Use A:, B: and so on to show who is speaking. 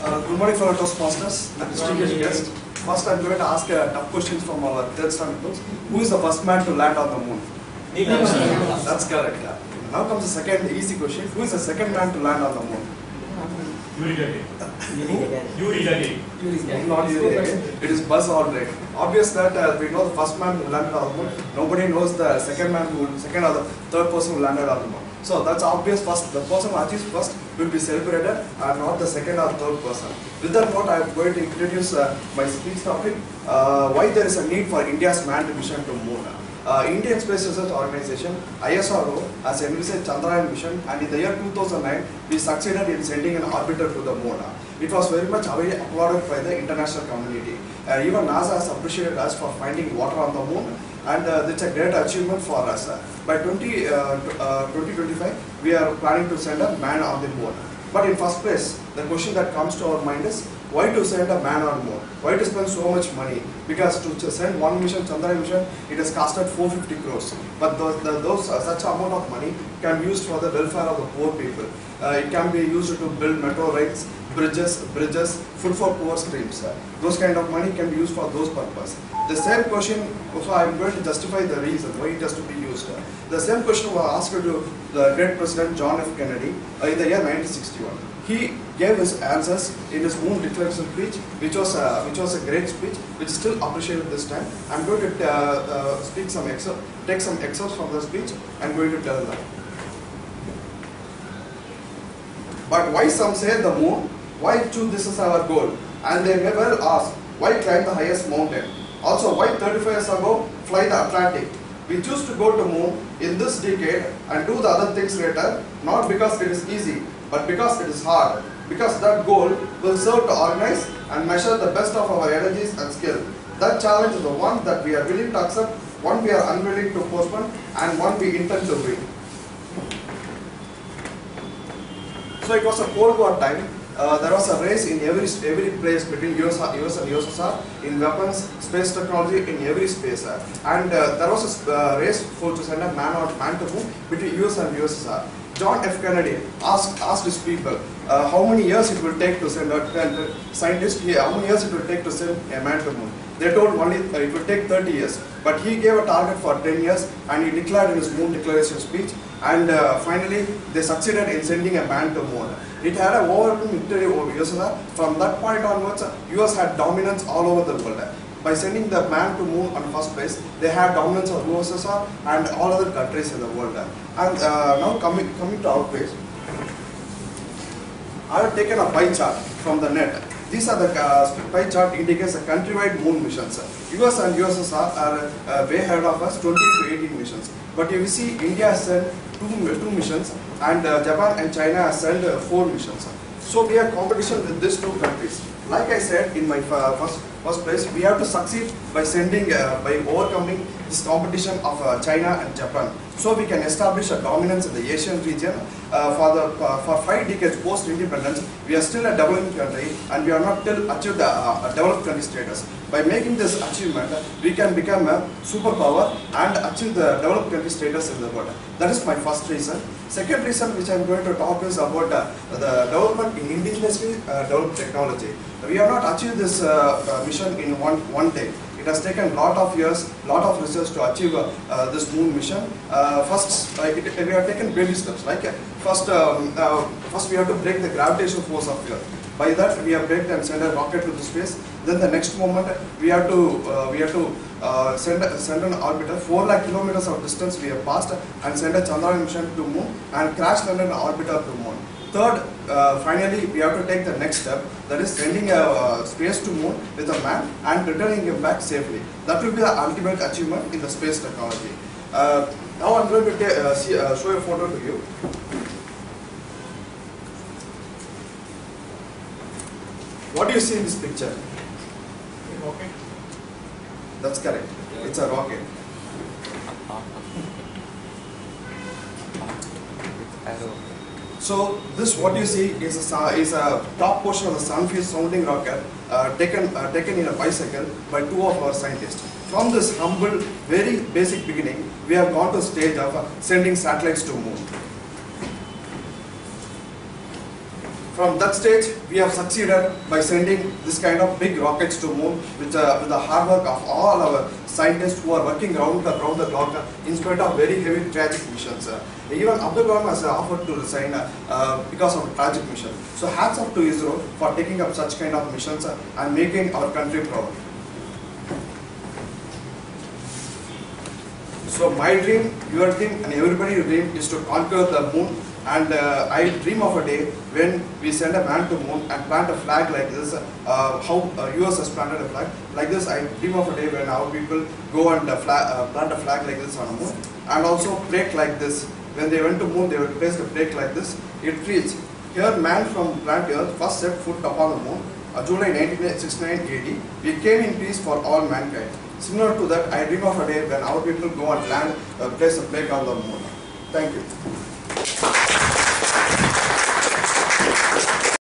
A: Good morning, fellow Toastmasters and distinguished guests. First, I'm going to ask tough questions from our third standard books. Who is the first man to land on the moon? That's correct. Now comes the second easy question. Who is the second man to land on the moon? Yuri Gagarin. Not Yuri Gagarin. It is Buzz Aldrin. Obvious that we know the first man who landed on the moon. Nobody knows the second or the third person who landed on the moon. So that's obvious. First, the person who achieves first will be celebrated, and not the second or third person. With that note, I am going to introduce my speech topic: why there is a need for India's manned mission to moon. Indian Space Research Organization (ISRO) has envisaged Chandrayaan mission, and in the year 2009, we succeeded in sending an orbiter to the moon. It was very much applauded by the international community. Even NASA has appreciated us for finding water on the moon, and it's a great achievement for us. By 2025, we are planning to send a man on the moon. But in first place, the question that comes to our mind is, why to send a man on moon? Why to spend so much money? Because to send one mission, Chandrayaan mission, it has costed 450 crores. But such amount of money can be used for the welfare of the poor people. It can be used to build metro rails, bridges, food for poor streams. Those kind of money can be used for those purposes. The same question, so I am going to justify the reason why it has to be used. The same question was asked to the great President John F. Kennedy in the year 1961. He gave his answers in his moon declaration speech, which was a great speech, which is still appreciated this time. I am going to take some excerpts from the speech. I am going to tell them. But why some say the moon? Why choose this as our goal? And they may well ask, why climb the highest mountain? Also, why 35 years ago fly the Atlantic? We choose to go to moon in this decade and do the other things later, not because it is easy, but because it is hard. Because that goal will serve to organize and measure the best of our energies and skill. That challenge is the one that we are willing to accept, one we are unwilling to postpone, and one we intend to win. So it was a Cold War time. There was a race in every place between US and USSR in weapons, space technology, in every space. And there was a race to send a man to moon between US and USSR. John F. Kennedy asked his people how many years it will take to send a scientist here, how many years it will take to send a man to moon. They told only it will take 30 years. But he gave a target for 10 years and he declared in his moon declaration speech, and finally they succeeded in sending a man to moon. It had an overwhelming victory over USSR. From that point onwards, US had dominance all over the world. By sending the man to moon on first place, they had dominance of USSR and all other countries in the world. And now coming to our place, I have taken a pie chart from the net. These are the pie chart indicates the countrywide moon missions. US and USSR are way ahead of us, 20 to 18 missions. But if you see, India has sent two missions, and Japan and China has sent 4 missions. So we have competition with these two countries. Like I said in my first place, we have to succeed by by overcoming this competition of China and Japan. So we can establish a dominance in the Asian region. For 5 decades post-independence, we are still a developing country, and we are not till achieved a developed country status. By making this achievement, we can become a superpower and achieve the developed country status in the world. That is my first reason. Second reason which I am going to talk is about the development in indigenously developed technology. We have not achieved this mission in one day. It has taken a lot of years, lot of research to achieve this moon mission. First, we have taken baby steps. Like first we have to break the gravitational force of Earth. By that, we have break and send a rocket to the space. Then the next moment, we have to send an orbiter 4 lakh kilometers of distance we have passed, and send a Chandrayaan mission to moon and crash land an orbiter to moon. Third, finally, we have to take the next step, that is sending a space to moon with a man and returning him back safely. That will be the ultimate achievement in the space technology. Now I'm going to show a photo to you. What do you see in this picture?
B: A rocket.
A: That's correct. It's a rocket. So this what you see is a top portion of the sun-fused sounding rocket taken in a bicycle by 2 of our scientists. From this humble, very basic beginning, we have gone to the stage of sending satellites to moon. From that stage, we have succeeded by sending this kind of big rockets to moon with the hard work of all our scientists who are working round the clock in spite of very heavy tragic missions. Even Abdul Kalam has offered to resign because of a tragic mission. So hats off to ISRO for taking up such kind of missions and making our country proud. So my dream, your dream, and everybody's dream is to conquer the moon. And I dream of a day when we send a man to moon and plant a flag like this, how US has planted a flag. Like this, I dream of a day when our people go and plant a flag like this on the moon. And also brake like this. When they went to moon, they would place the brake like this. It feels, here man from planet Earth first set foot upon the moon, July 1969 AD. We came in peace for all mankind. Similar to that, I dream of a day when our people go and place a flag on the moon. Thank you.